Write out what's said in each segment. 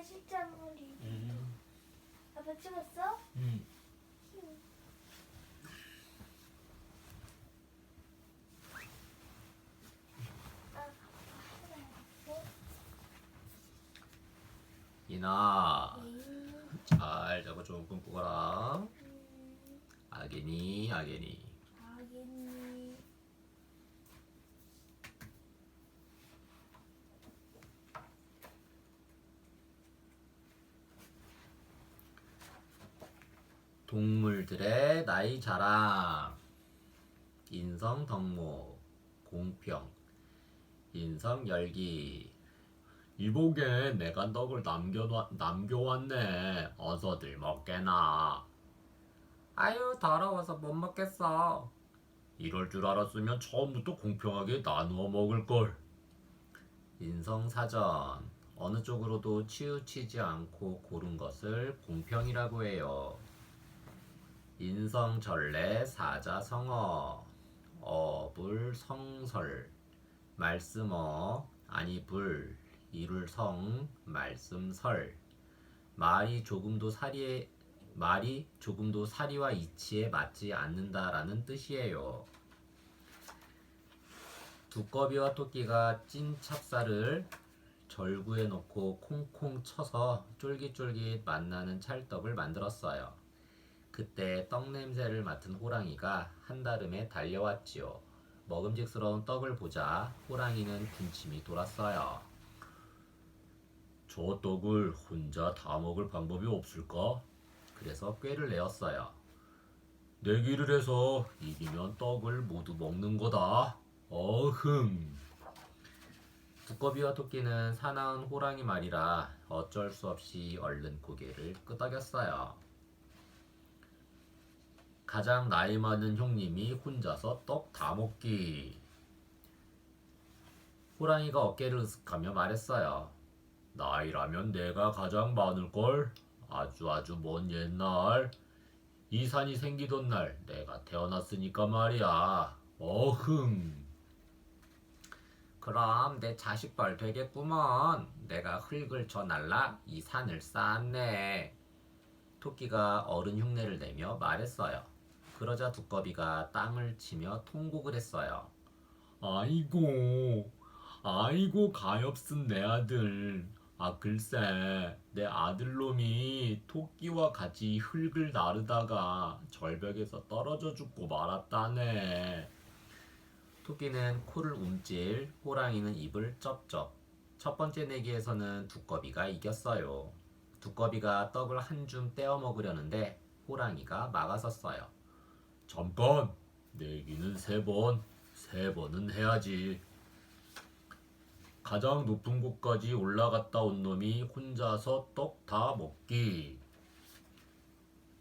80잔머리. 아빠 찍었어? 음. 이나 잘 자고 좋은 꿈 꾸거라. 아기니 아기니. 아겠니. 동물들의 나이 자랑. 인성 덕목 공평. 인성 열기. 이보게 내가 떡을 남겨왔네. 어서들 먹게나. 아유 더러워서 못 먹겠어. 이럴 줄 알았으면 처음부터 공평하게 나누어 먹을걸. 인성사전. 어느 쪽으로도 치우치지 않고 고른 것을 공평이라고 해요. 인성전래 사자성어. 어불성설. 말씀어 아니불 이룰 성 말씀설. 말이 조금도 사리와 이치에 맞지 않는다라는 뜻이에요. 두꺼비와 토끼가 찐 찹쌀을 절구에 넣고 콩콩 쳐서 쫄깃쫄깃 맛나는 찰떡을 만들었어요. 그때 떡 냄새를 맡은 호랑이가 한달음에 달려왔지요. 먹음직스러운 떡을 보자 호랑이는 군침이 돌았어요. 저 떡을 혼자 다 먹을 방법이 없을까? 그래서 꾀를 내었어요. 내기를 해서 이기면 떡을 모두 먹는 거다. 어흥. 두꺼비와 토끼는 사나운 호랑이 말이라 어쩔 수 없이 얼른 고개를 끄덕였어요. 가장 나이 많은 형님이 혼자서 떡 다 먹기. 호랑이가 어깨를 으쓱하며 말했어요. 나이라면 내가 가장 많을걸. 아주 먼 옛날 이 산이 생기던 날 내가 태어났으니까 말이야. 어흥. 그럼 내 자식뻘 되겠구먼. 내가 흙을 져 날라 이 산을 쌓았네. 토끼가 어른 흉내를 내며 말했어요. 그러자 두꺼비가 땅을 치며 통곡을 했어요. 아이고 가엾은 내 아들. 글쎄 내 아들놈이 토끼와 같이 흙을 나르다가 절벽에서 떨어져 죽고 말았다네. 토끼는 코를 움찔, 호랑이는 입을 쩝쩝. 첫 번째 내기에서는 두꺼비가 이겼어요. 두꺼비가 떡을 한 줌 떼어 먹으려는데 호랑이가 막아섰어요. 잠깐! 내기는 세 번은 해야지. 가장 높은 곳까지 올라갔다 온 놈이 혼자서 떡 다 먹기.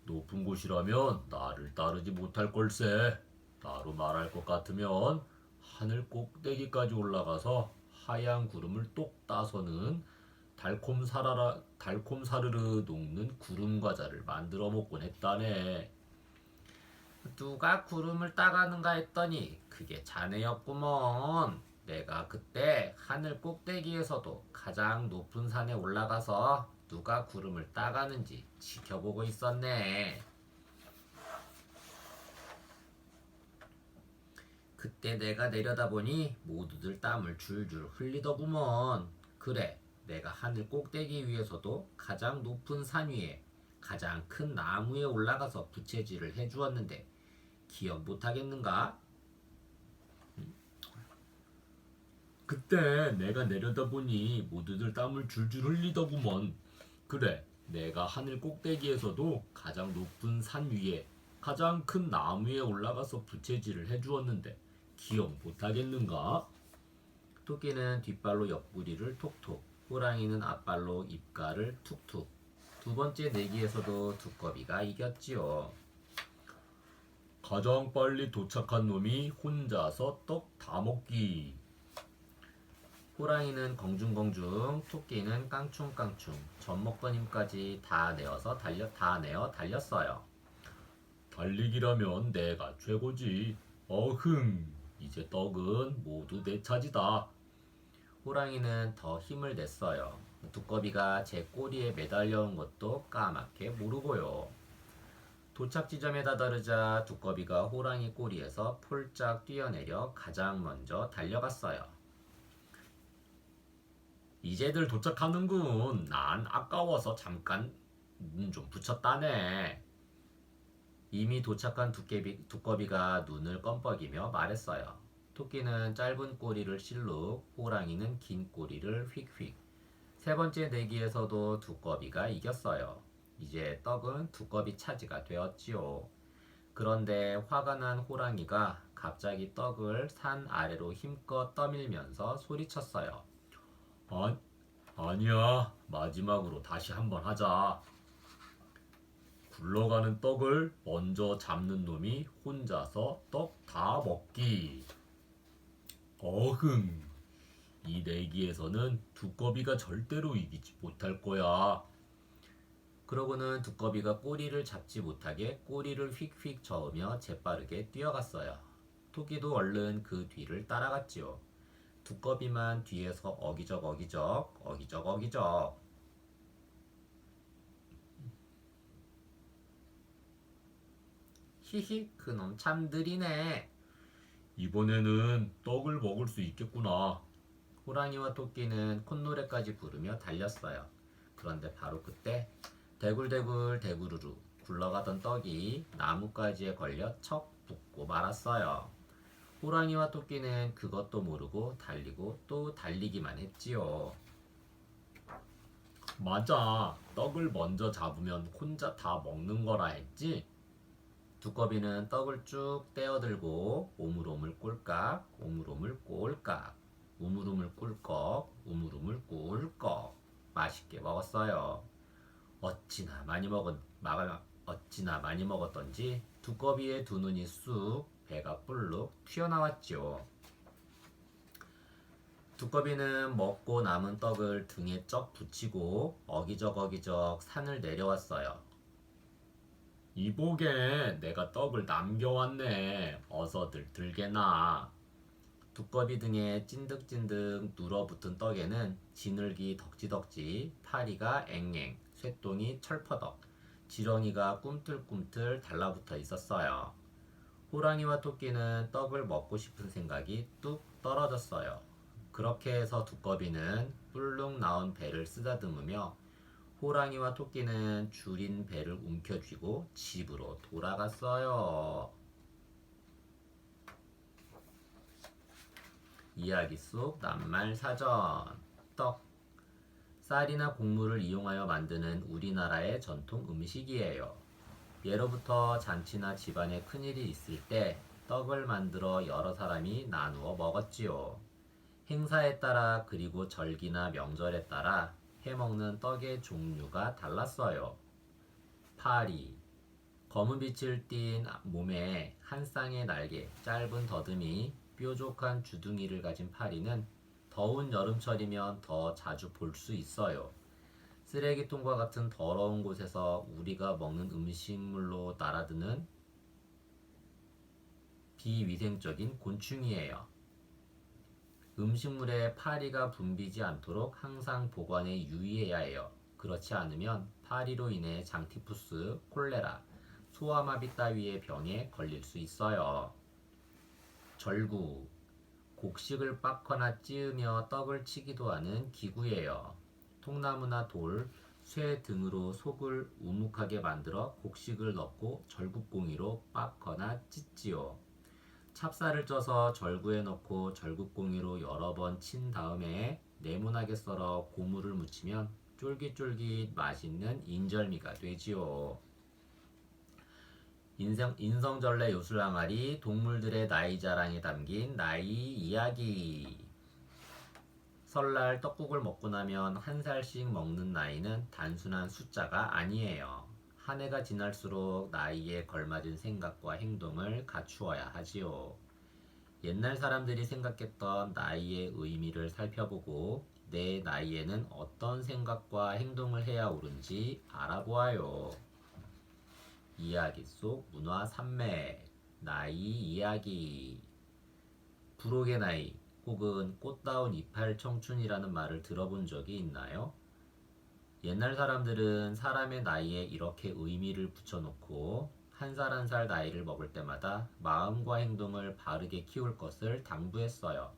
높은 곳이라면 나를 따르지 못할 걸세. 나로 말할 것 같으면 하늘 꼭대기까지 올라가서 하얀 구름을 똑 따서는 달콤 사르르 녹는 구름 과자를 만들어 먹곤 했다네. 누가 구름을 따가는가 했더니 그게 자네였구먼. 내가 그때 하늘 꼭대기에서도 가장 높은 산에 올라가서 누가 구름을 따가는지 지켜보고 있었네. 그때 내가 내려다보니 모두들 땀을 줄줄 흘리더구먼. 그래, 내가 하늘 꼭대기 위에서도 가장 높은 산 위에 가장 큰 나무에 올라가서 부채질을 해주었는데 기억 못하겠는가? 그때 내가 내려다보니 모두들 땀을 줄줄 흘리더구먼. 그래, 내가 하늘 꼭대기에서도 가장 높은 산 위에 가장 큰 나무에 올라가서 부채질을 해주었는데 기억 못하겠는가? 토끼는 뒷발로 옆구리를 톡톡, 호랑이는 앞발로 입가를 툭툭. 두 번째 내기에서도 두꺼비가 이겼지요. 가장 빨리 도착한 놈이 혼자서 떡 다 먹기. 호랑이는 공중공중, 토끼는 깡충깡충, 젖 먹던 힘까지 다 내어 달렸어요. 달리기라면 내가 최고지. 어흥, 이제 떡은 모두 내 차지다. 호랑이는 더 힘을 냈어요. 두꺼비가 제 꼬리에 매달려온 것도 까맣게 모르고요. 도착 지점에 다다르자 두꺼비가 호랑이 꼬리에서 폴짝 뛰어내려 가장 먼저 달려갔어요. 이제들 도착하는군. 난 아까워서 잠깐 눈 좀 붙였다네. 이미 도착한 두꺼비가 눈을 껌뻑이며 말했어요. 토끼는 짧은 꼬리를 실룩, 호랑이는 긴 꼬리를 휙휙. 세 번째 내기에서도 두꺼비가 이겼어요. 이제 떡은 두꺼비 차지가 되었지요. 그런데 화가 난 호랑이가 갑자기 떡을 산 아래로 힘껏 떠밀면서 소리쳤어요. 아니야. 마지막으로 다시 한번 하자. 굴러가는 떡을 먼저 잡는 놈이 혼자서 떡 다 먹기. 어흥. 이 내기에서는 두꺼비가 절대로 이기지 못할 거야. 그러고는 두꺼비가 꼬리를 잡지 못하게 꼬리를 휙휙 저으며 재빠르게 뛰어갔어요. 토끼도 얼른 그 뒤를 따라갔지요. 두꺼비만 뒤에서 어기적. 히히, 그놈 참 느리네. 이번에는 떡을 먹을 수 있겠구나. 호랑이와 토끼는 콧노래까지 부르며 달렸어요. 그런데 바로 그때 대굴대굴 대구르르 굴러가던 떡이 나뭇가지에 걸려 척 붙고 말았어요. 호랑이와 토끼는 그것도 모르고 달리고 또 달리기만 했지요. 맞아. 떡을 먼저 잡으면 혼자 다 먹는 거라 했지? 두꺼비는 떡을 쭉 떼어들고 오물오물 꼴깍, 오물오물 꼴깍, 우물우물 꿀꺽, 우물우물 꿀꺽 맛있게 먹었어요. 어찌나 많이 먹었던지 두꺼비의 두 눈이 쑥, 배가 불룩 튀어나왔죠. 두꺼비는 먹고 남은 떡을 등에 쩍 붙이고 어기적 산을 내려왔어요. 이보게 내가 떡을 남겨왔네. 어서들 들게나. 두꺼비 등에 찐득찐득 눌어붙은 떡에는 지늘기 덕지덕지, 파리가 앵앵, 쇠똥이 철퍼덕, 지렁이가 꿈틀꿈틀 달라붙어 있었어요. 호랑이와 토끼는 떡을 먹고 싶은 생각이 뚝 떨어졌어요. 그렇게 해서 두꺼비는 뿔룩 나온 배를 쓰다듬으며 호랑이와 토끼는 줄인 배를 움켜쥐고 집으로 돌아갔어요. 이야기 속 낱말 사전. 떡. 쌀이나 곡물을 이용하여 만드는 우리나라의 전통 음식이에요. 예로부터 잔치나 집안에 큰일이 있을 때 떡을 만들어 여러 사람이 나누어 먹었지요. 행사에 따라 그리고 절기나 명절에 따라 해먹는 떡의 종류가 달랐어요. 파리. 검은 빛을 띤 몸에 한 쌍의 날개, 짧은 더듬이, 뾰족한 주둥이를 가진 파리는 더운 여름철이면 더 자주 볼 수 있어요. 쓰레기통과 같은 더러운 곳에서 우리가 먹는 음식물로 날아드는 비위생적인 곤충이에요. 음식물에 파리가 붐비지 않도록 항상 보관에 유의해야 해요. 그렇지 않으면 파리로 인해 장티푸스, 콜레라, 소아마비 따위의 병에 걸릴 수 있어요. 절구. 곡식을 빻거나 찧으며 떡을 치기도 하는 기구예요. 통나무나 돌, 쇠 등으로 속을 우묵하게 만들어 곡식을 넣고 절구공이로 빻거나 찢지요. 찹쌀을 쪄서 절구에 넣고 절구공이로 여러 번 친 다음에 네모나게 썰어 고무를 묻히면 쫄깃쫄깃 맛있는 인절미가 되지요. 인성절레 요술항아리, 동물들의 나이 자랑이 담긴 나이 이야기. 설날 떡국을 먹고 나면 한 살씩 먹는 나이는 단순한 숫자가 아니에요. 한 해가 지날수록 나이에 걸맞은 생각과 행동을 갖추어야 하지요. 옛날 사람들이 생각했던 나이의 의미를 살펴보고 내 나이에는 어떤 생각과 행동을 해야 옳은지 알아보아요. 이야기 속 문화 산맥. 나이 이야기. 부록의 나이 혹은 꽃다운 이팔 청춘이라는 말을 들어본 적이 있나요? 옛날 사람들은 사람의 나이에 이렇게 의미를 붙여놓고 한 살 한 살 나이를 먹을 때마다 마음과 행동을 바르게 키울 것을 당부했어요.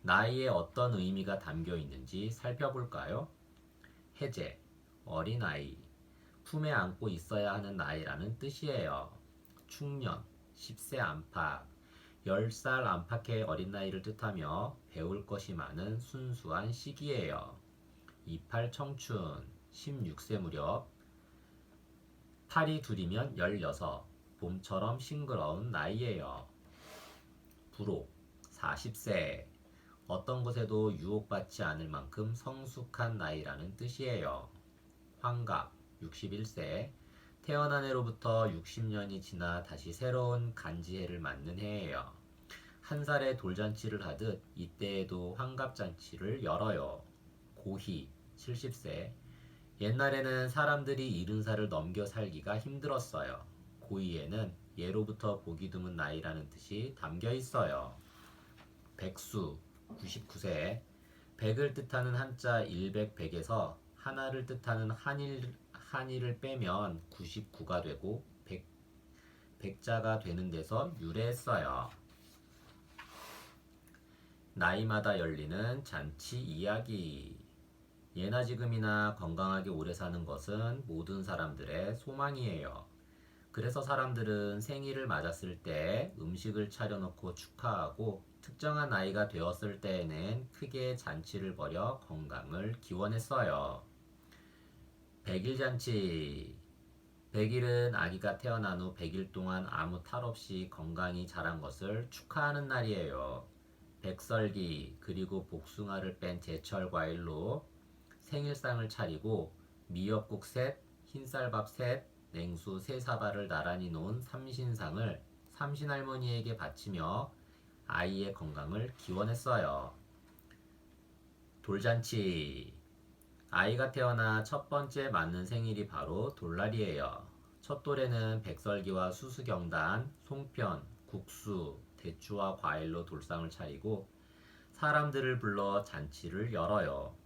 나이에 어떤 의미가 담겨 있는지 살펴볼까요? 해제, 어린아이, 품에 안고 있어야 하는 나이라는 뜻이에요. 충년, 10세 안팎, 10살 안팎의 어린나이를 뜻하며 배울 것이 많은 순수한 시기예요. 28 청춘, 16세 무렵, 8이 둘이면 16, 봄처럼 싱그러운 나이예요. 부록, 40세, 어떤 것에도 유혹받지 않을 만큼 성숙한 나이라는 뜻이에요. 환갑, 61세, 태어난 해로부터 60년이 지나 다시 새로운 간지해를 맞는 해예요. 한 살에 돌잔치를 하듯 이때에도 환갑잔치를 열어요. 고희, 70세, 옛날에는 사람들이 70살을 넘겨 살기가 힘들었어요. 고희에는 예로부터 보기 드문 나이라는 뜻이 담겨 있어요. 백수, 99세, 백을 뜻하는 한자 일백백에서 하나를 뜻하는 한일을 빼면 99가 되고 백자가 되는 데서 유래했어요. 나이마다 열리는 잔치 이야기. 예나 지금이나 건강하게 오래 사는 것은 모든 사람들의 소망이에요. 그래서 사람들은 생일을 맞았을 때 음식을 차려놓고 축하하고 특정한 나이가 되었을 때에는 크게 잔치를 벌여 건강을 기원했어요. 백일잔치. 100일은 아기가 태어난 후 100일 동안 아무 탈 없이 건강히 자란 것을 축하하는 날이에요. 백설기 그리고 복숭아를 뺀 제철 과일로 생일상을 차리고 미역국 셋, 흰쌀밥 셋, 냉수 세 사발을 나란히 놓은 삼신상을 삼신할머니에게 바치며 아이의 건강을 기원했어요. 돌잔치. 아이가 태어나 첫 번째 맞는 생일이 바로 돌날이에요. 첫 돌에는 백설기와 수수경단, 송편, 국수, 대추와 과일로 돌상을 차리고 사람들을 불러 잔치를 열어요.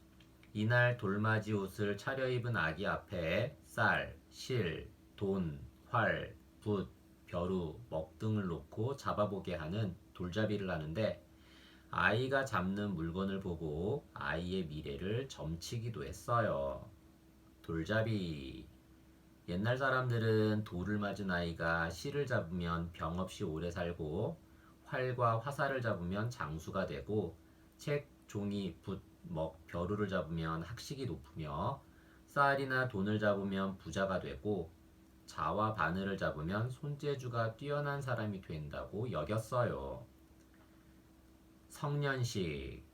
이날 돌맞이 옷을 차려입은 아기 앞에 쌀, 실, 돈, 활, 붓, 벼루, 먹 등을 놓고 잡아보게 하는 돌잡이를 하는데 아이가 잡는 물건을 보고 아이의 미래를 점치기도 했어요. 돌잡이. 옛날 사람들은 돌을 맞은 아이가 실을 잡으면 병 없이 오래 살고 활과 화살을 잡으면 장수가 되고 책, 종이, 붓, 먹, 벼루를 잡으면 학식이 높으며 쌀이나 돈을 잡으면 부자가 되고 자와 바늘을 잡으면 손재주가 뛰어난 사람이 된다고 여겼어요. 성년식.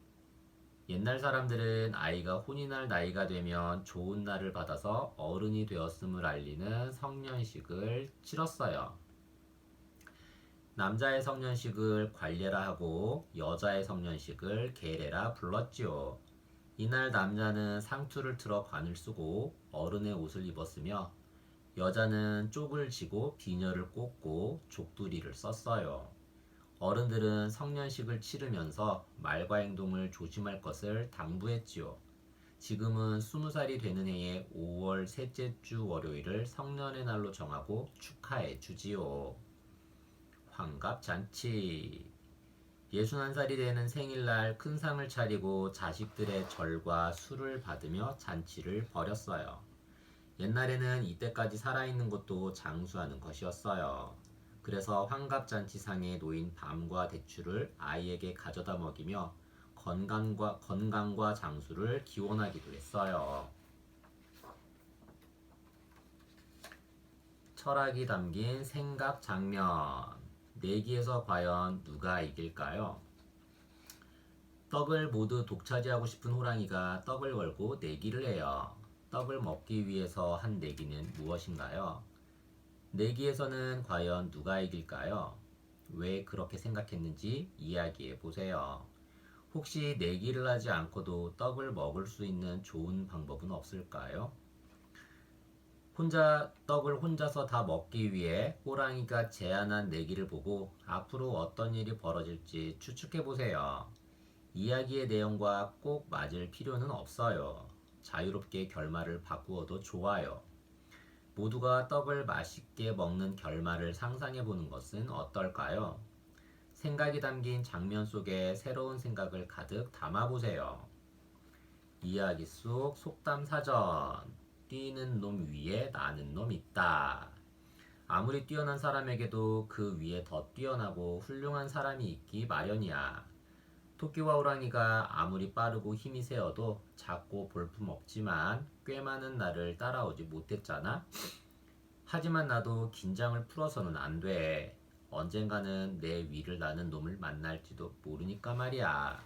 옛날 사람들은 아이가 혼이 날 나이가 되면 좋은 날을 받아서 어른이 되었음을 알리는 성년식을 치렀어요. 남자의 성년식을 관례라 하고 여자의 성년식을 계례라 불렀지요. 이날 남자는 상투를 틀어 관을 쓰고 어른의 옷을 입었으며 여자는 쪽을 지고 비녀를 꽂고 족두리를 썼어요. 어른들은 성년식을 치르면서 말과 행동을 조심할 것을 당부했지요. 지금은 20살이 되는 해의 5월 셋째 주 월요일을 성년의 날로 정하고 축하해 주지요. 환갑잔치. 61살이 되는 생일날 큰 상을 차리고 자식들의 절과 술을 받으며 잔치를 벌였어요. 옛날에는 이때까지 살아있는 것도 장수하는 것이었어요. 그래서 환갑잔치상에 놓인 밤과 대추를 아이에게 가져다 먹이며 건강과 장수를 기원하기도 했어요. 철학이 담긴 생각 장면. 내기에서 과연 누가 이길까요? 떡을 모두 독차지하고 싶은 호랑이가 떡을 걸고 내기를 해요. 떡을 먹기 위해서 한 내기는 무엇인가요? 내기에서는 과연 누가 이길까요? 왜 그렇게 생각했는지 이야기해 보세요. 혹시 내기를 하지 않고도 떡을 먹을 수 있는 좋은 방법은 없을까요? 떡을 혼자서 다 먹기 위해 호랑이가 제안한 내기를 보고 앞으로 어떤 일이 벌어질지 추측해 보세요. 이야기의 내용과 꼭 맞을 필요는 없어요. 자유롭게 결말을 바꾸어도 좋아요. 모두가 떡을 맛있게 먹는 결말을 상상해 보는 것은 어떨까요? 생각이 담긴 장면 속에 새로운 생각을 가득 담아보세요. 이야기 속 속담 사전. 뛰는 놈 위에 나는 놈 있다. 아무리 뛰어난 사람에게도 그 위에 더 뛰어나고 훌륭한 사람이 있기 마련이야. 토끼와 호랑이가 아무리 빠르고 힘이 세어도 작고 볼품없지만 꽤 많은 나를 따라오지 못했잖아. 하지만 나도 긴장을 풀어서는 안 돼. 언젠가는 내 위를 나는 놈을 만날지도 모르니까 말이야.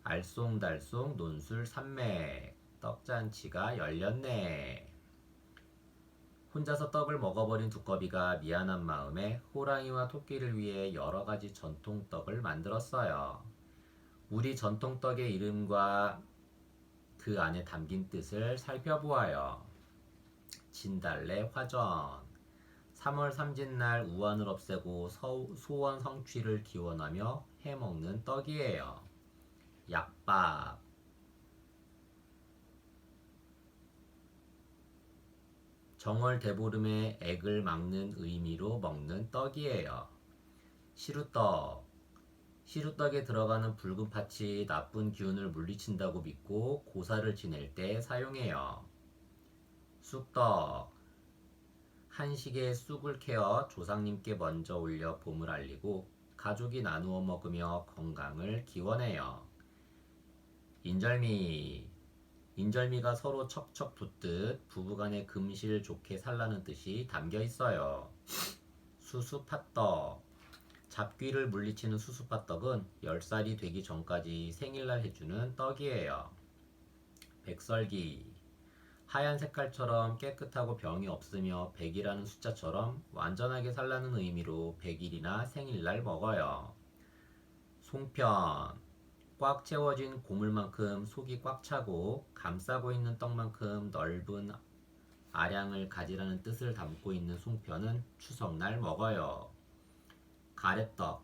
알쏭달쏭 논술 산맥. 떡잔치가 열렸네. 혼자서 떡을 먹어버린 두꺼비가 미안한 마음에 호랑이와 토끼를 위해 여러 가지 전통떡을 만들었어요. 우리 전통떡의 이름과 그 안에 담긴 뜻을 살펴보아요. 진달래 화전. 3월 삼진날 우환을 없애고 소원 성취를 기원하며 해먹는 떡이에요. 약밥. 정월 대보름에 액을 막는 의미로 먹는 떡이에요. 시루떡. 시루떡에 들어가는 붉은 팥이 나쁜 기운을 물리친다고 믿고 고사를 지낼 때 사용해요. 쑥떡. 한식에 쑥을 캐어 조상님께 먼저 올려 봄을 알리고 가족이 나누어 먹으며 건강을 기원해요. 인절미. 인절미가 서로 척척 붙듯 부부간에 금실 좋게 살라는 뜻이 담겨 있어요. 수수팥떡. 잡귀를 물리치는 수수팥떡은 10살이 되기 전까지 생일날 해주는 떡이에요. 백설기. 하얀 색깔처럼 깨끗하고 병이 없으며 100이라는 숫자처럼 완전하게 살라는 의미로 100일이나 생일날 먹어요. 송편. 꽉 채워진 고물만큼 속이 꽉 차고 감싸고 있는 떡만큼 넓은 아량을 가지라는 뜻을 담고 있는 송편은 추석날 먹어요. 가래떡.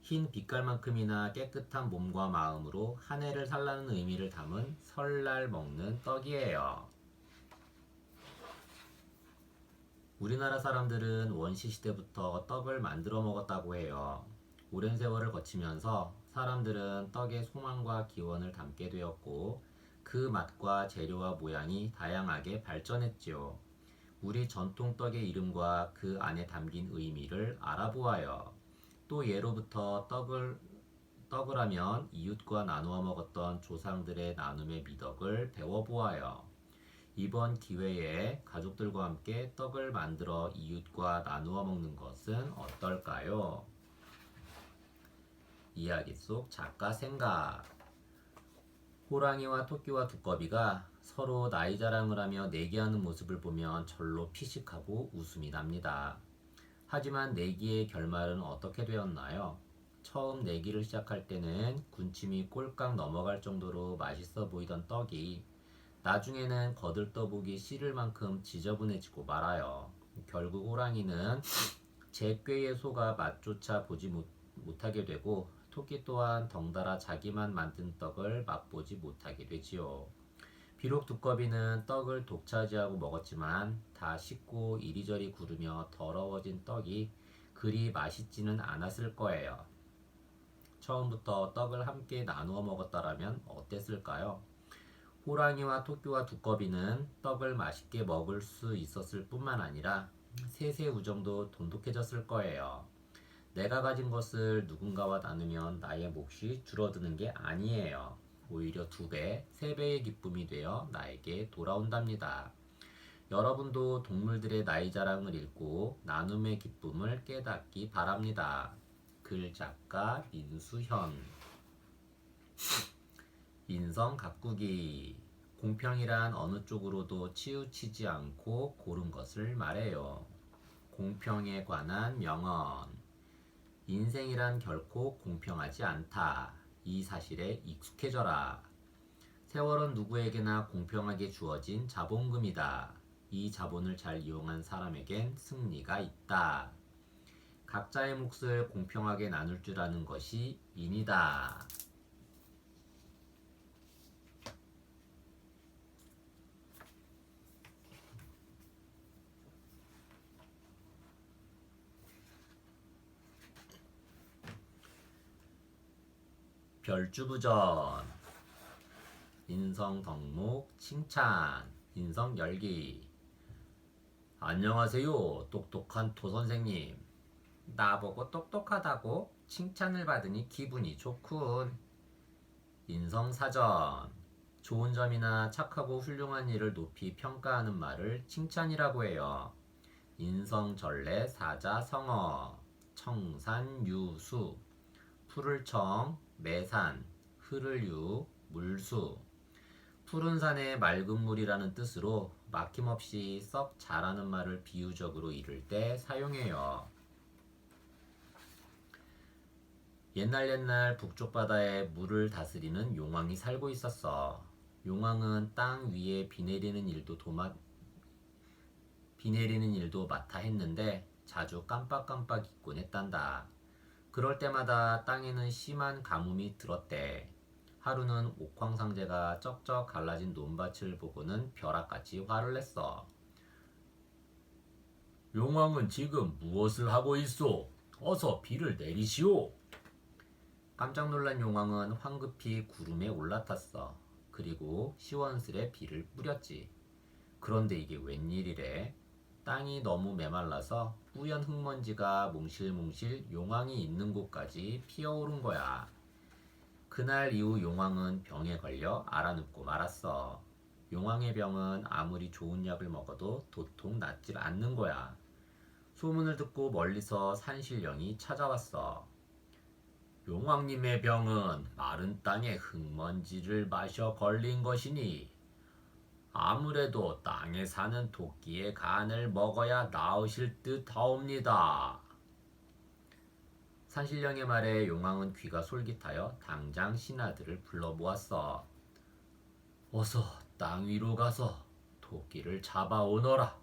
흰 빛깔만큼이나 깨끗한 몸과 마음으로 한 해를 살라는 의미를 담은 설날 먹는 떡이에요. 우리나라 사람들은 원시시대부터 떡을 만들어 먹었다고 해요. 오랜 세월을 거치면서 사람들은 떡에 소망과 기원을 담게 되었고 그 맛과 재료와 모양이 다양하게 발전했지요. 우리 전통 떡의 이름과 그 안에 담긴 의미를 알아보아요. 또 예로부터 떡을 하면 이웃과 나누어 먹었던 조상들의 나눔의 미덕을 배워보아요. 이번 기회에 가족들과 함께 떡을 만들어 이웃과 나누어 먹는 것은 어떨까요? 이야기 속 작가 생각. 호랑이와 토끼와 두꺼비가 서로 나이 자랑을 하며 내기하는 모습을 보면 절로 피식하고 웃음이 납니다. 하지만 내기의 결말은 어떻게 되었나요? 처음 내기를 시작할 때는 군침이 꼴깍 넘어갈 정도로 맛있어 보이던 떡이 나중에는 거들떠보기 싫을 만큼 지저분해지고 말아요. 결국 호랑이는 제 꾀에 속아 맛조차 보지 못하게 되고 토끼 또한 덩달아 자기만 만든 떡을 맛보지 못하게 되지요. 비록 두꺼비는 떡을 독차지하고 먹었지만 다 식고 이리저리 구르며 더러워진 떡이 그리 맛있지는 않았을 거예요. 처음부터 떡을 함께 나누어 먹었다라면 어땠을까요? 호랑이와 토끼와 두꺼비는 떡을 맛있게 먹을 수 있었을 뿐만 아니라 셋의 우정도 돈독해졌을 거예요. 내가 가진 것을 누군가와 나누면 나의 몫이 줄어드는 게 아니에요. 오히려 2배, 3배의 기쁨이 되어 나에게 돌아온답니다. 여러분도 동물들의 나이 자랑을 읽고 나눔의 기쁨을 깨닫기 바랍니다. 글 작가 민수현. 인성 가꾸기. 공평이란 어느 쪽으로도 치우치지 않고 고른 것을 말해요. 공평에 관한 명언. 인생이란 결코 공평하지 않다. 이 사실에 익숙해져라. 세월은 누구에게나 공평하게 주어진 자본금이다. 이 자본을 잘 이용한 사람에겐 승리가 있다. 각자의 몫을 공평하게 나눌 줄 아는 것이 인이다. 별주부전. 인성 덕목 칭찬. 인성 열기. 안녕하세요, 똑똑한 토선생님. 나보고 똑똑하다고 칭찬을 받으니 기분이 좋군. 인성사전. 좋은 점이나 착하고 훌륭한 일을 높이 평가하는 말을 칭찬이라고 해요. 인성전래 사자성어. 청산유수. 푸를 청, 매산, 흐를 유, 물수. 푸른 산의 맑은 물이라는 뜻으로 막힘없이 썩 잘하는 말을 비유적으로 이를 때 사용해요. 옛날 북쪽 바다에 물을 다스리는 용왕이 살고 있었어. 용왕은 땅 위에 비 내리는 일도 맡아 했는데 자주 깜빡깜빡 잊곤 했단다. 그럴 때마다 땅에는 심한 가뭄이 들었대. 하루는 옥황상제가 쩍쩍 갈라진 논밭을 보고는 벼락같이 화를 냈어. 용왕은 지금 무엇을 하고 있소? 어서 비를 내리시오. 깜짝 놀란 용왕은 황급히 구름에 올라탔어. 그리고 시원스레 비를 뿌렸지. 그런데 이게 웬일이래? 땅이 너무 메말라서 뿌연 흙먼지가 몽실몽실 용왕이 있는 곳까지 피어오른 거야. 그날 이후 용왕은 병에 걸려 앓아눕고 말았어. 용왕의 병은 아무리 좋은 약을 먹어도 도통 낫질 않는 거야. 소문을 듣고 멀리서 산신령이 찾아왔어. 용왕님의 병은 마른 땅의 흙먼지를 마셔 걸린 것이니 아무래도 땅에 사는 토끼의 간을 먹어야 나으실 듯하옵니다. 산신령의 말에 용왕은 귀가 솔깃하여 당장 신하들을 불러 모았어. 어서 땅 위로 가서 토끼를 잡아오너라.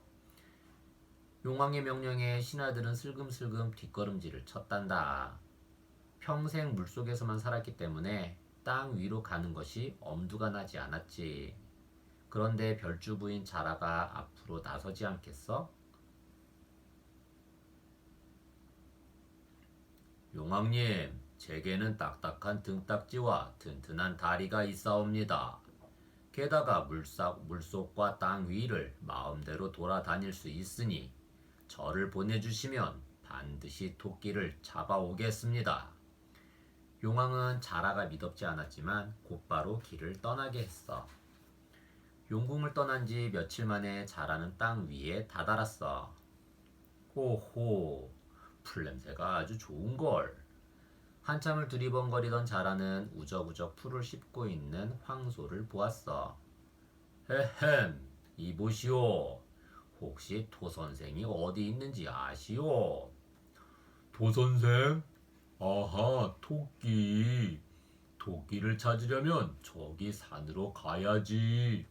용왕의 명령에 신하들은 슬금슬금 뒷걸음질을 쳤단다. 평생 물속에서만 살았기 때문에 땅 위로 가는 것이 엄두가 나지 않았지. 그런데 별주부인 자라가 앞으로 나서지 않겠어? 용왕님, 제게는 딱딱한 등딱지와 튼튼한 다리가 있사옵니다. 게다가 물속과 땅 위를 마음대로 돌아다닐 수 있으니 저를 보내주시면 반드시 토끼를 잡아오겠습니다. 용왕은 자라가 믿었지 않았지만 곧바로 길을 떠나게 했어. 용궁을 떠난 지 며칠 만에 자라는 땅 위에 다다랐어. 호호, 풀냄새가 아주 좋은걸. 한참을 두리번거리던 자라는 우적우적 풀을 씹고 있는 황소를 보았어. 헤헴, 이보시오. 혹시 토선생이 어디 있는지 아시오? 토선생? 아하, 토끼. 토끼를 찾으려면 저기 산으로 가야지.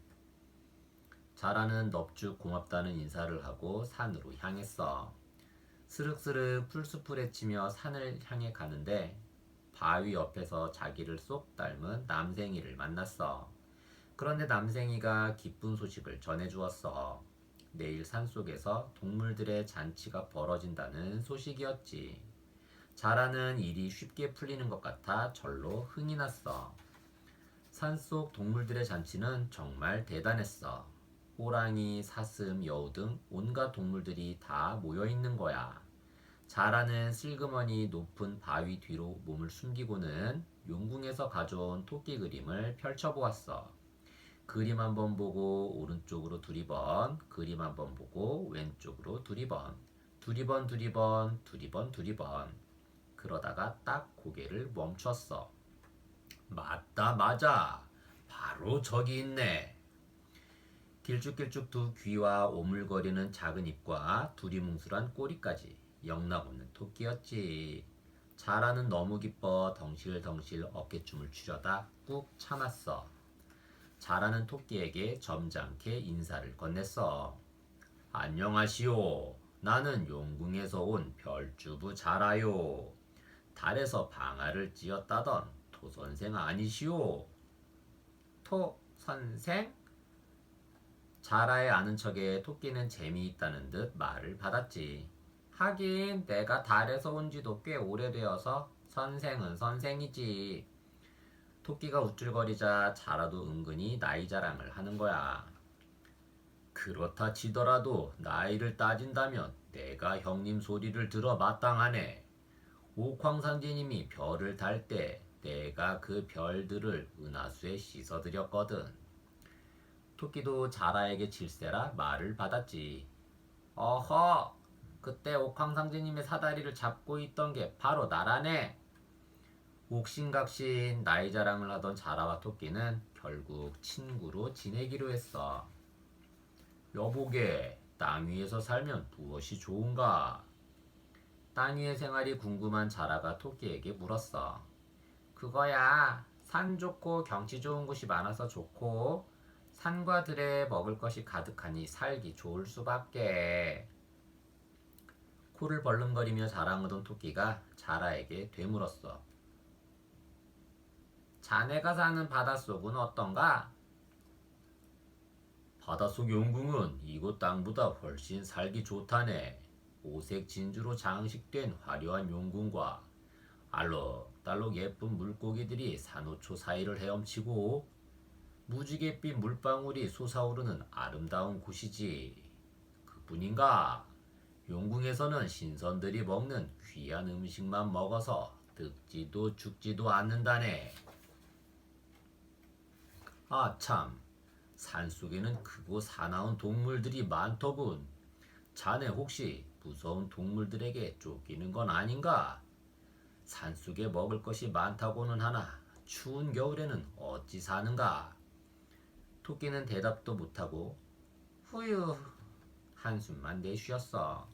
자라는 넙죽 고맙다는 인사를 하고 산으로 향했어. 스륵스륵 풀숲을 헤치며 산을 향해 가는데 바위 옆에서 자기를 쏙 닮은 남생이를 만났어. 그런데 남생이가 기쁜 소식을 전해주었어. 내일 산속에서 동물들의 잔치가 벌어진다는 소식이었지. 자라는 일이 쉽게 풀리는 것 같아 절로 흥이 났어. 산속 동물들의 잔치는 정말 대단했어. 호랑이, 사슴, 여우 등 온갖 동물들이 다 모여있는 거야. 자라는 슬그머니 높은 바위 뒤로 몸을 숨기고는 용궁에서 가져온 토끼 그림을 펼쳐보았어. 그림 한번 보고 오른쪽으로 두리번, 그림 한번 보고 왼쪽으로 두리번, 두리번. 그러다가 딱 고개를 멈췄어. 맞다, 맞아. 바로 저기 있네. 길쭉길쭉 두 귀와 오물거리는 작은 입과 두리뭉술한 꼬리까지 영락없는 토끼였지. 자라는 너무 기뻐 덩실덩실 어깨춤을 추려다 꾹 참았어. 자라는 토끼에게 점잖게 인사를 건넸어. 안녕하시오. 나는 용궁에서 온 별주부 자라요. 달에서 방아를 찧었다던 토선생 아니시오? 토선생? 자라의 아는 척에 토끼는 재미있다는 듯 말을 받았지. 하긴 내가 달에서 온 지도 꽤 오래되어서 선생은 선생이지. 토끼가 우쭐거리자 자라도 은근히 나이 자랑을 하는 거야. 그렇다 치더라도 나이를 따진다면 내가 형님 소리를 들어 마땅하네. 옥황상제님이 별을 달 때 내가 그 별들을 은하수에 씻어드렸거든. 토끼도 자라에게 질세라 말을 받았지. 어허, 그때 옥황상제님의 사다리를 잡고 있던 게 바로 나라네. 옥신각신 나이 자랑을 하던 자라와 토끼는 결국 친구로 지내기로 했어. 여보게, 땅 위에서 살면 무엇이 좋은가? 땅 위의 생활이 궁금한 자라가 토끼에게 물었어. 그거야, 산 좋고 경치 좋은 곳이 많아서 좋고 산과 들에 먹을 것이 가득하니 살기 좋을 수밖에. 코를 벌름거리며 자랑하던 토끼가 자라에게 되물었어. 자네가 사는 바닷속은 어떤가? 바닷속 용궁은 이곳 땅보다 훨씬 살기 좋다네. 오색 진주로 장식된 화려한 용궁과 알록달록 예쁜 물고기들이 산호초 사이를 헤엄치고 무지갯빛 물방울이 솟아오르는 아름다운 곳이지. 그뿐인가? 용궁에서는 신선들이 먹는 귀한 음식만 먹어서 늙지도 죽지도 않는다네. 아 참, 산속에는 크고 사나운 동물들이 많더군. 자네 혹시 무서운 동물들에게 쫓기는 건 아닌가? 산속에 먹을 것이 많다고는 하나 추운 겨울에는 어찌 사는가? 토끼는 대답도 못하고 후유 한숨만 내쉬었어.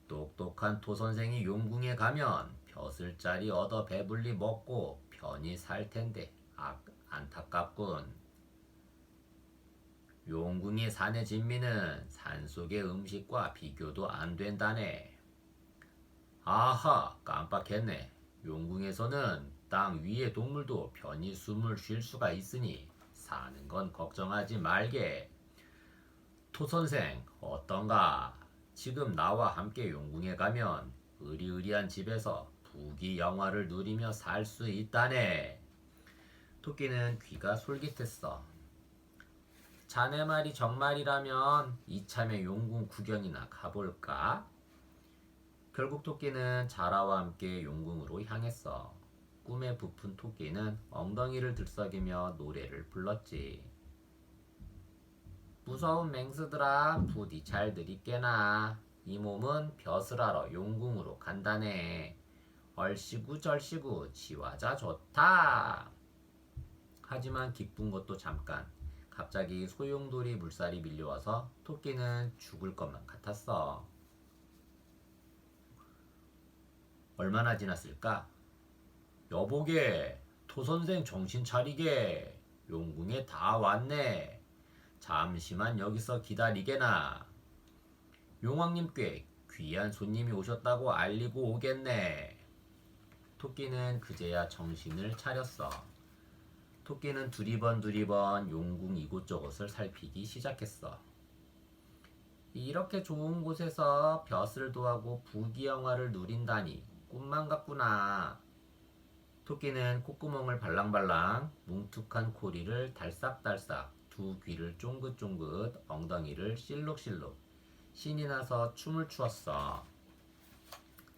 똑똑한 토선생이 용궁에 가면 벼슬자리 얻어 배불리 먹고 편히 살 텐데 안타깝군. 용궁의 산의 진미는 산속의 음식과 비교도 안 된다네. 아하, 깜빡했네. 용궁에서는 땅 위의 동물도 편히 숨을 쉴 수가 있으니 사는 건 걱정하지 말게. 토선생, 어떤가? 지금 나와 함께 용궁에 가면 으리으리한 집에서 부귀영화를 누리며 살 수 있다네. 토끼는 귀가 솔깃했어. 자네 말이 정말이라면 이참에 용궁 구경이나 가볼까? 결국 토끼는 자라와 함께 용궁으로 향했어. 꿈에 부푼 토끼는 엉덩이를 들썩이며 노래를 불렀지. 무서운 맹수들아, 부디 잘들 있게나. 이 몸은 벼슬하러 용궁으로 간다네. 얼씨구 절씨구 지화자 좋다. 하지만 기쁜 것도 잠깐. 갑자기 소용돌이 물살이 밀려와서 토끼는 죽을 것만 같았어. 얼마나 지났을까? 여보게, 토선생 정신 차리게. 용궁에 다 왔네. 잠시만 여기서 기다리게나. 용왕님께 귀한 손님이 오셨다고 알리고 오겠네. 토끼는 그제야 정신을 차렸어. 토끼는 두리번 용궁 이곳저곳을 살피기 시작했어. 이렇게 좋은 곳에서 벼슬 도하고 부귀영화를 누린다니 꿈만 같구나. 토끼는 콧구멍을 발랑발랑, 뭉툭한 코리를 달싹달싹, 두 귀를 쫑긋쫑긋, 엉덩이를 실룩실룩 신이 나서 춤을 추었어.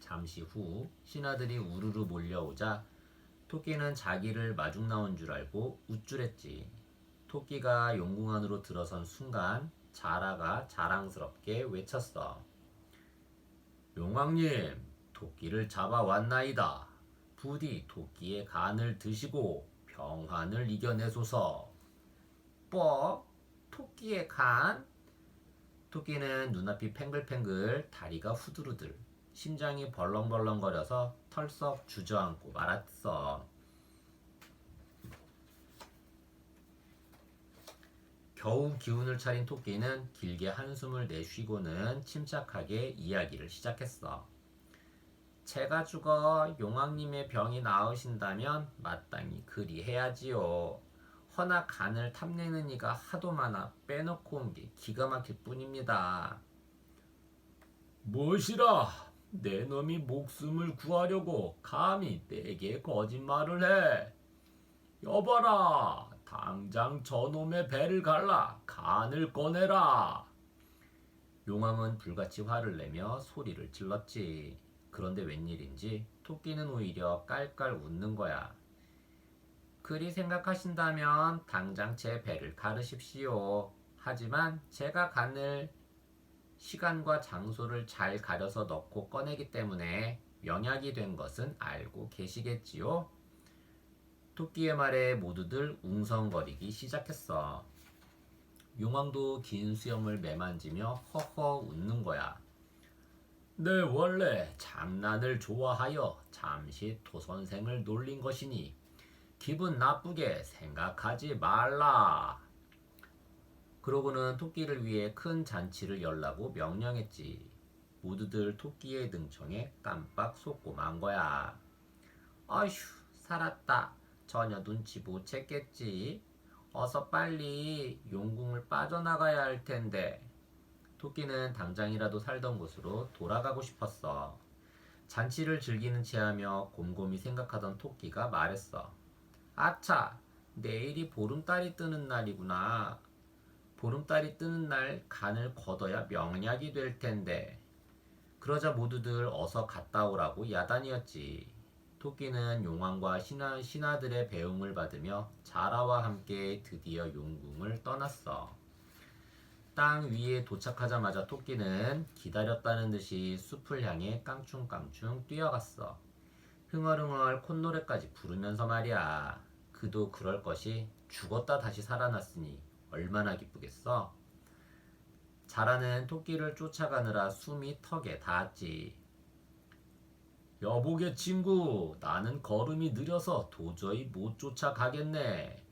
잠시 후 신하들이 우르르 몰려오자 토끼는 자기를 마중 나온 줄 알고 우쭐했지. 토끼가 용궁 안으로 들어선 순간 자라가 자랑스럽게 외쳤어. 용왕님, 토끼를 잡아왔나이다. 부디 토끼의 간을 드시고 병환을 이겨내소서. 뭐? 토끼의 간? 토끼는 눈앞이 팽글팽글, 다리가 후두루들, 심장이 벌렁벌렁거려서 털썩 주저앉고 말았어. 겨우 기운을 차린 토끼는 길게 한숨을 내쉬고는 침착하게 이야기를 시작했어. 제가 죽어 용왕님의 병이 나으신다면 마땅히 그리해야지요. 허나 간을 탐내는 이가 하도 많아 빼놓고 온 게 기가 막힐 뿐입니다. 무엇이라? 내 놈이 목숨을 구하려고 감히 내게 거짓말을 해. 여봐라, 당장 저놈의 배를 갈라 간을 꺼내라. 용왕은 불같이 화를 내며 소리를 질렀지. 그런데 웬일인지 토끼는 오히려 깔깔 웃는 거야. 그리 생각하신다면 당장 제 배를 가르십시오. 하지만 제가 간을 시간과 장소를 잘 가려서 넣고 꺼내기 때문에 명약이 된 것은 알고 계시겠지요? 토끼의 말에 모두들 웅성거리기 시작했어. 용왕도 긴 수염을 매만지며 허허 웃는 거야. 내 원래 장난을 좋아하여 잠시 토선생을 놀린 것이니 기분 나쁘게 생각하지 말라. 그러고는 토끼를 위해 큰 잔치를 열라고 명령했지. 모두들 토끼의 능청에 깜빡 속고 만 거야. 어휴, 살았다. 전혀 눈치 못 챘겠지. 어서 빨리 용궁을 빠져나가야 할 텐데. 토끼는 당장이라도 살던 곳으로 돌아가고 싶었어. 잔치를 즐기는 체하며 곰곰이 생각하던 토끼가 말했어. 아차, 내일이 보름달이 뜨는 날이구나. 보름달이 뜨는 날 간을 걷어야 명약이 될 텐데. 그러자 모두들 어서 갔다 오라고 야단이었지. 토끼는 용왕과 신하들의 배웅을 받으며 자라와 함께 드디어 용궁을 떠났어. 땅 위에 도착하자마자 토끼는 기다렸다는 듯이 숲을 향해 깡충깡충 뛰어갔어. 흥얼흥얼 콧노래까지 부르면서 말이야. 그도 그럴 것이 죽었다 다시 살아났으니 얼마나 기쁘겠어? 자라는 토끼를 쫓아가느라 숨이 턱에 닿았지. 여보게 친구, 나는 걸음이 느려서 도저히 못 쫓아가겠네.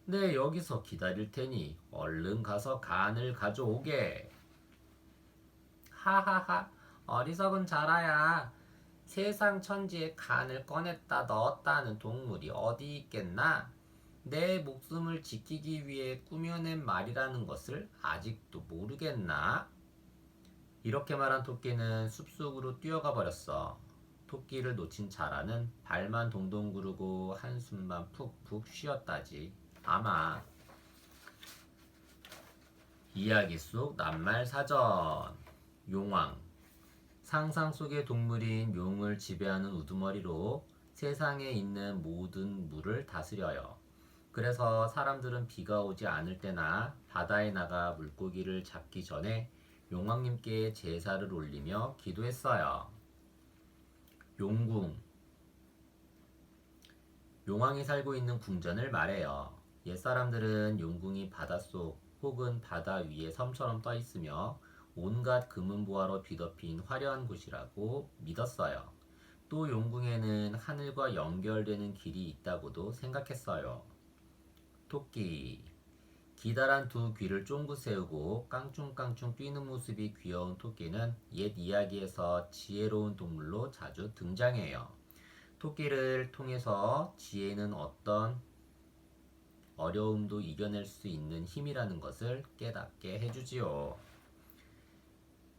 네, 여기서 기다릴 테니 얼른 가서 간을 가져오게. 하하하, 어리석은 자라야. 세상 천지에 간을 꺼냈다 넣었다는 동물이 어디 있겠나? 내 목숨을 지키기 위해 꾸며낸 말이라는 것을 아직도 모르겠나? 이렇게 말한 토끼는 숲속으로 뛰어가 버렸어. 토끼를 놓친 자라는 발만 동동 구르고 한숨만 푹푹 쉬었다지. 아마. 이야기 속 낱말 사전. 용왕. 상상 속의 동물인 용을 지배하는 우두머리로 세상에 있는 모든 물을 다스려요. 그래서 사람들은 비가 오지 않을 때나 바다에 나가 물고기를 잡기 전에 용왕님께 제사를 올리며 기도했어요. 용궁. 용왕이 살고 있는 궁전을 말해요. 옛사람들은 용궁이 바닷속 혹은 바다 위에 섬처럼 떠 있으며 온갖 금은보화로 뒤덮인 화려한 곳이라고 믿었어요. 또 용궁에는 하늘과 연결되는 길이 있다고도 생각했어요. 토끼. 기다란 두 귀를 쫑긋 세우고 깡충깡충 뛰는 모습이 귀여운 토끼는 옛 이야기에서 지혜로운 동물로 자주 등장해요. 토끼를 통해서 지혜는 어떤 어려움도 이겨낼 수 있는 힘이라는 것을 깨닫게 해주지요.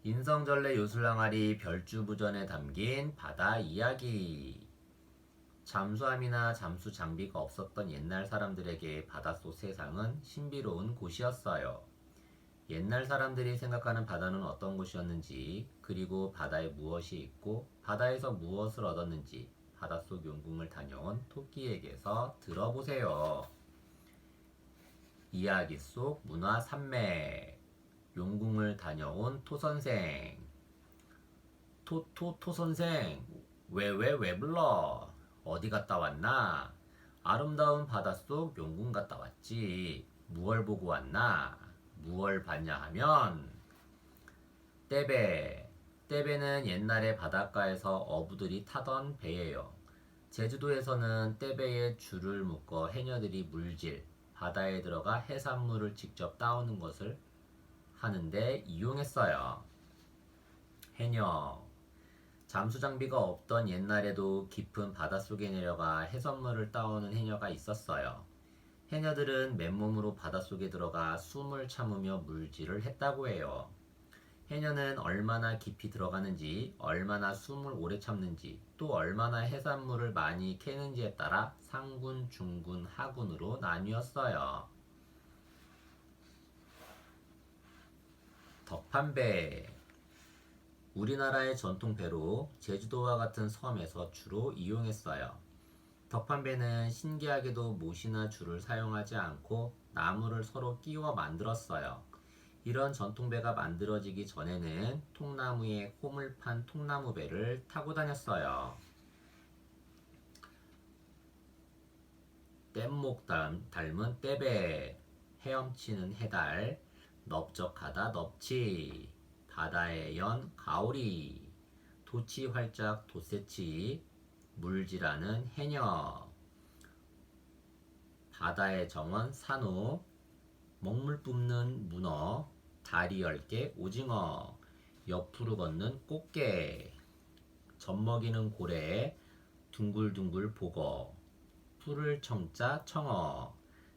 인성절레 요술항아리 별주부전에 담긴 바다 이야기. 잠수함이나 잠수 장비가 없었던 옛날 사람들에게 바닷속 세상은 신비로운 곳이었어요. 옛날 사람들이 생각하는 바다는 어떤 곳이었는지, 그리고 바다에 무엇이 있고 바다에서 무엇을 얻었는지 바닷속 용궁을 다녀온 토끼에게서 들어보세요. 이야기 속 문화 산맥. 용궁을 다녀온 토선생. 토선생, 왜 불러? 어디 갔다 왔나? 아름다운 바닷속 용궁 갔다 왔지. 무얼 보고 왔나? 무얼 봤냐 하면 떼배. 떼배는 옛날에 바닷가에서 어부들이 타던 배예요. 제주도에서는 떼배에 줄을 묶어 해녀들이 물질, 바다에 들어가 해산물을 직접 따오는 것을 하는데 이용했어요. 해녀. 잠수 장비가 없던 옛날에도 깊은 바닷속에 내려가 해산물을 따오는 해녀가 있었어요. 해녀들은 맨몸으로 바닷속에 들어가 숨을 참으며 물질을 했다고 해요. 해녀는 얼마나 깊이 들어가는지, 얼마나 숨을 오래 참는지, 또 얼마나 해산물을 많이 캐는지에 따라 상군, 중군, 하군으로 나뉘었어요. 덕판배. 우리나라의 전통 배로 제주도와 같은 섬에서 주로 이용했어요. 덕판배는 신기하게도 못이나 줄을 사용하지 않고 나무를 서로 끼워 만들었어요. 이런 전통배가 만들어지기 전에는 통나무에 홈을 판 통나무배를 타고 다녔어요. 뗏목 닮은 떼배, 헤엄치는 해달, 넓적하다 넙치, 바다의 연 가오리, 도치 활짝 도세치, 물질하는 해녀, 바다의 정원 산호, 먹물 뿜는 문어, 다리 10개 오징어, 옆으로 걷는 꽃게, 젖먹이는 고래, 둥글둥글 보거, 풀을 청자 청어,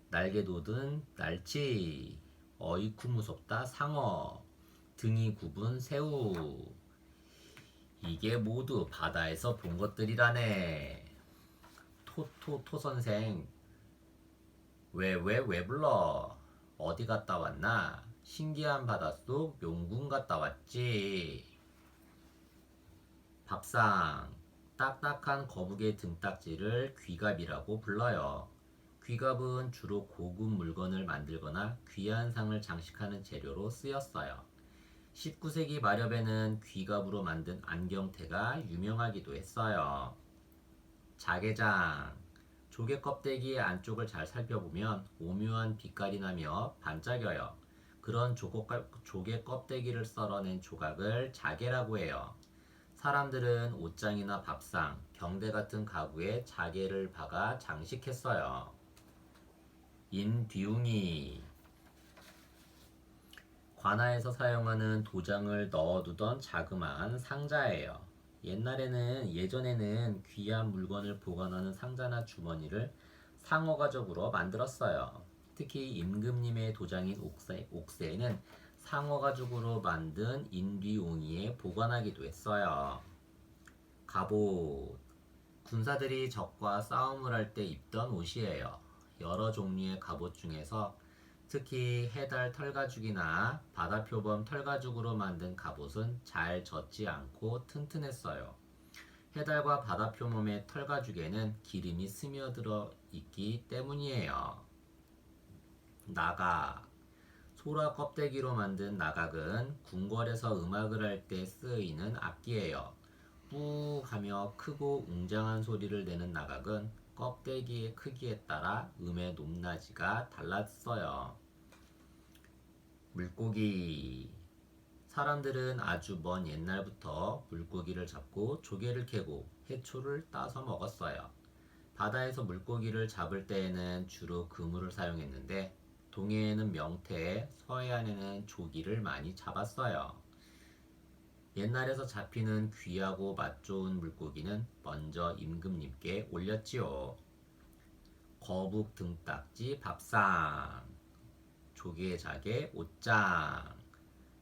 날개 돋은 날치, 어이쿠 무섭다 상어, 등이 굽은 새우. 이게 모두 바다에서 본 것들이라네. 토 선생, 왜 불러? 어디 갔다 왔나? 신기한 바닷속 용궁 갔다 왔지. 밥상. 딱딱한 거북의 등딱지를 귀갑이라고 불러요. 귀갑은 주로 고급 물건을 만들거나 귀한 상을 장식하는 재료로 쓰였어요. 19세기 말엽에는 귀갑으로 만든 안경테가 유명하기도 했어요. 자개장. 조개 껍데기의 안쪽을 잘 살펴보면 오묘한 빛깔이 나며 반짝여요. 그런 조개 껍데기를 썰어낸 조각을 자개라고 해요. 사람들은 옷장이나 밥상, 경대 같은 가구에 자개를 박아 장식했어요. 인비웅이. 관아에서 사용하는 도장을 넣어두던 자그마한 상자예요. 예전에는 귀한 물건을 보관하는 상자나 주머니를 상어 가죽으로 만들었어요. 특히 임금님의 도장인 옥새에는 상어 가죽으로 만든 인비옹이에 보관하기도 했어요. 갑옷. 군사들이 적과 싸움을 할 때 입던 옷이에요. 여러 종류의 갑옷 중에서 특히 해달 털가죽이나 바다표범 털가죽으로 만든 갑옷은 잘 젖지 않고 튼튼했어요. 해달과 바다표범의 털가죽에는 기름이 스며들어 있기 때문이에요. 나각. 소라 껍데기로 만든 나각은 궁궐에서 음악을 할 때 쓰이는 악기예요. 뿌 하며 크고 웅장한 소리를 내는 나각은 껍데기의 크기에 따라 음의 높낮이가 달랐어요. 물고기. 사람들은 아주 먼 옛날부터 물고기를 잡고 조개를 캐고 해초를 따서 먹었어요. 바다에서 물고기를 잡을 때에는 주로 그물을 사용했는데 동해에는 명태, 서해안에는 조기를 많이 잡았어요. 옛날에서 잡히는 귀하고 맛 좋은 물고기는 먼저 임금님께 올렸지요. 거북 등딱지 밥상, 조개 자개 옷장,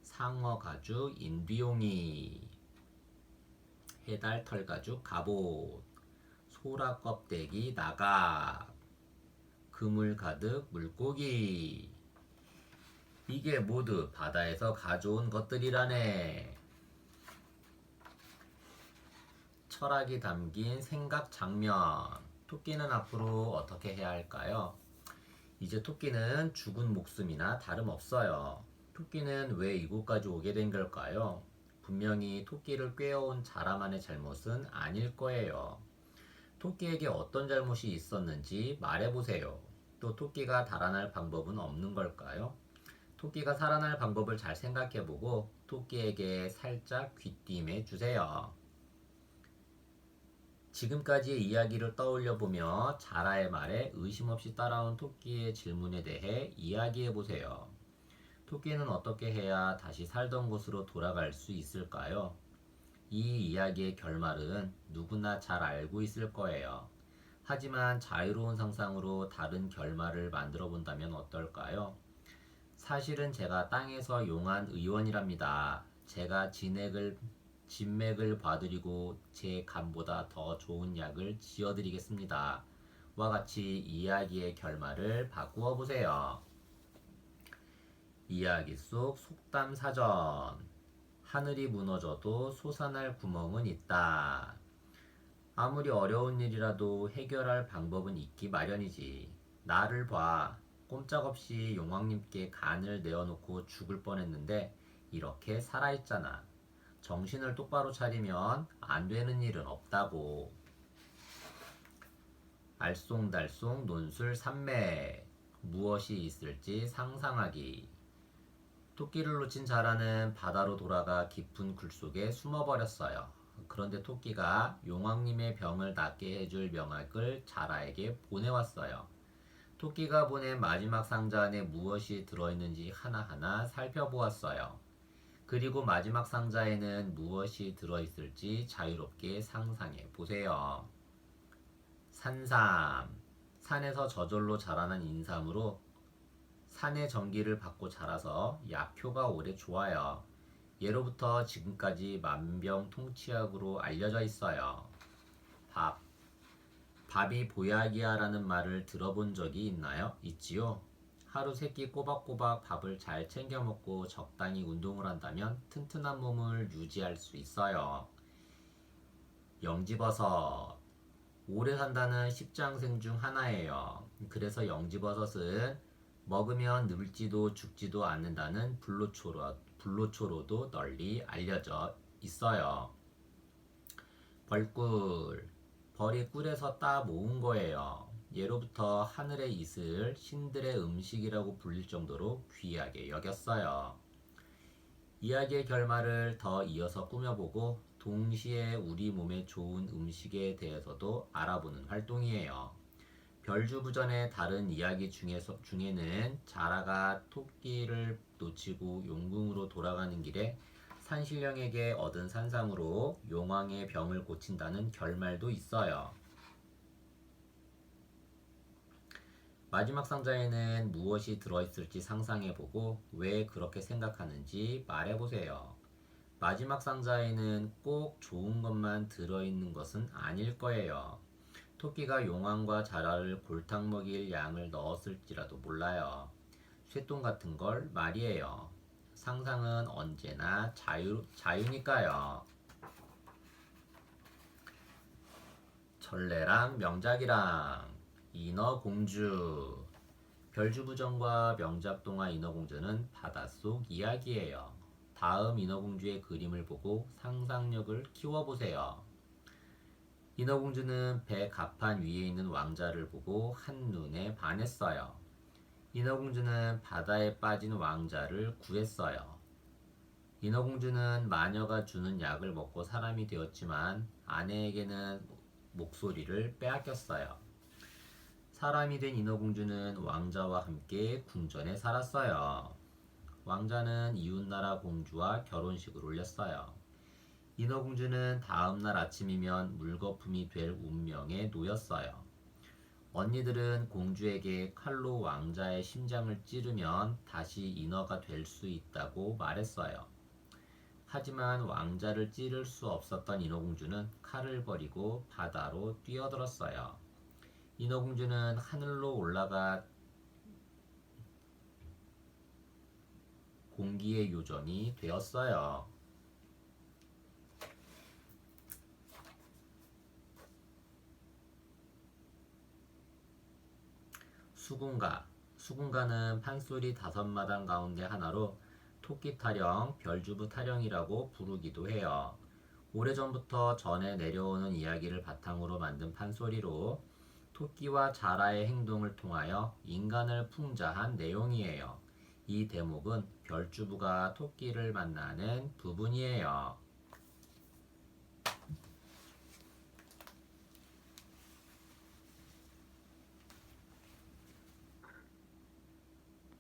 상어 가죽 인비용이, 해달 털 가죽 갑옷, 소라 껍데기 나각, 그물 가득 물고기. 이게 모두 바다에서 가져온 것들이라네. 철학이 담긴 생각 장면. 토끼는 앞으로 어떻게 해야 할까요? 이제 토끼는 죽은 목숨이나 다름없어요. 토끼는 왜 이곳까지 오게 된 걸까요? 분명히 토끼를 꿰어온 자라만의 잘못은 아닐 거예요. 토끼에게 어떤 잘못이 있었는지 말해보세요. 또 토끼가 달아날 방법은 없는 걸까요? 토끼가 살아날 방법을 잘 생각해보고 토끼에게 살짝 귀띔해 주세요. 지금까지의 이야기를 떠올려보며 자라의 말에 의심 없이 따라온 토끼의 질문에 대해 이야기해보세요. 토끼는 어떻게 해야 다시 살던 곳으로 돌아갈 수 있을까요? 이 이야기의 결말은 누구나 잘 알고 있을 거예요. 하지만 자유로운 상상으로 다른 결말을 만들어 본다면 어떨까요? 사실은 제가 땅에서 용한 의원이랍니다. 제가 진맥을 봐드리고 제 간보다 더 좋은 약을 지어드리겠습니다. 와 같이 이야기의 결말을 바꾸어 보세요. 이야기 속 속담 사전. 하늘이 무너져도 솟아날 구멍은 있다. 아무리 어려운 일이라도 해결할 방법은 있기 마련이지. 나를 봐. 꼼짝없이 용왕님께 간을 내어놓고 죽을 뻔했는데 이렇게 살아있잖아. 정신을 똑바로 차리면 안 되는 일은 없다고. 알쏭달쏭 논술 산매. 무엇이 있을지 상상하기. 토끼를 놓친 자라는 바다로 돌아가 깊은 굴 속에 숨어버렸어요. 그런데 토끼가 용왕님의 병을 낫게 해줄 명약을 자라에게 보내왔어요. 토끼가 보낸 마지막 상자 안에 무엇이 들어있는지 하나하나 살펴보았어요. 그리고 마지막 상자에는 무엇이 들어있을지 자유롭게 상상해 보세요. 산삼. 산에서 저절로 자라난 인삼으로 산의 전기를 받고 자라서 약효가 오래 좋아요. 예로부터 지금까지 만병통치약으로 알려져 있어요. 밥. 밥이 보약이야 라는 말을 들어본 적이 있나요? 있지요? 하루 3끼 꼬박꼬박 밥을 잘 챙겨 먹고 적당히 운동을 한다면 튼튼한 몸을 유지할 수 있어요. 영지버섯. 오래 산다는 십장생 중 하나예요. 그래서 영지버섯은 먹으면 늙지도 죽지도 않는다는 불로초로도 널리 알려져 있어요. 벌꿀. 벌이 꿀에서 따 모은 거예요. 예로부터 하늘의 이슬, 신들의 음식이라고 불릴 정도로 귀하게 여겼어요. 이야기의 결말을 더 이어서 꾸며보고 동시에 우리 몸에 좋은 음식에 대해서도 알아보는 활동이에요. 별주부전의 다른 이야기 중에는 자라가 토끼를 놓치고 용궁으로 돌아가는 길에 산신령에게 얻은 산삼으로 용왕의 병을 고친다는 결말도 있어요. 마지막 상자에는 무엇이 들어있을지 상상해보고 왜 그렇게 생각하는지 말해보세요. 마지막 상자에는 꼭 좋은 것만 들어있는 것은 아닐 거예요. 토끼가 용왕과 자라를 골탕 먹일 양을 넣었을지라도 몰라요. 쇠똥 같은 걸 말이에요. 상상은 언제나 자유니까요. 전래랑 명작이랑 인어공주. 별주부전과 명작동화 인어공주는 바닷속 이야기예요. 다음 인어공주의 그림을 보고 상상력을 키워보세요. 인어공주는 배 갑판 위에 있는 왕자를 보고 한눈에 반했어요. 인어공주는 바다에 빠진 왕자를 구했어요. 인어공주는 마녀가 주는 약을 먹고 사람이 되었지만 아내에게는 목소리를 빼앗겼어요. 사람이 된 인어공주는 왕자와 함께 궁전에 살았어요. 왕자는 이웃나라 공주와 결혼식을 올렸어요. 인어공주는 다음날 아침이면 물거품이 될 운명에 놓였어요. 언니들은 공주에게 칼로 왕자의 심장을 찌르면 다시 인어가 될 수 있다고 말했어요. 하지만 왕자를 찌를 수 없었던 인어공주는 칼을 버리고 바다로 뛰어들었어요. 인어공주는 하늘로 올라가 공기의 요정이 되었어요. 수군가. 수군가는 판소리 5마당 가운데 하나로 토끼 타령, 별주부 타령이라고 부르기도 해요. 오래전부터 전해 내려오는 이야기를 바탕으로 만든 판소리로 토끼와 자라의 행동을 통하여 인간을 풍자한 내용이에요. 이 대목은 별주부가 토끼를 만나는 부분이에요.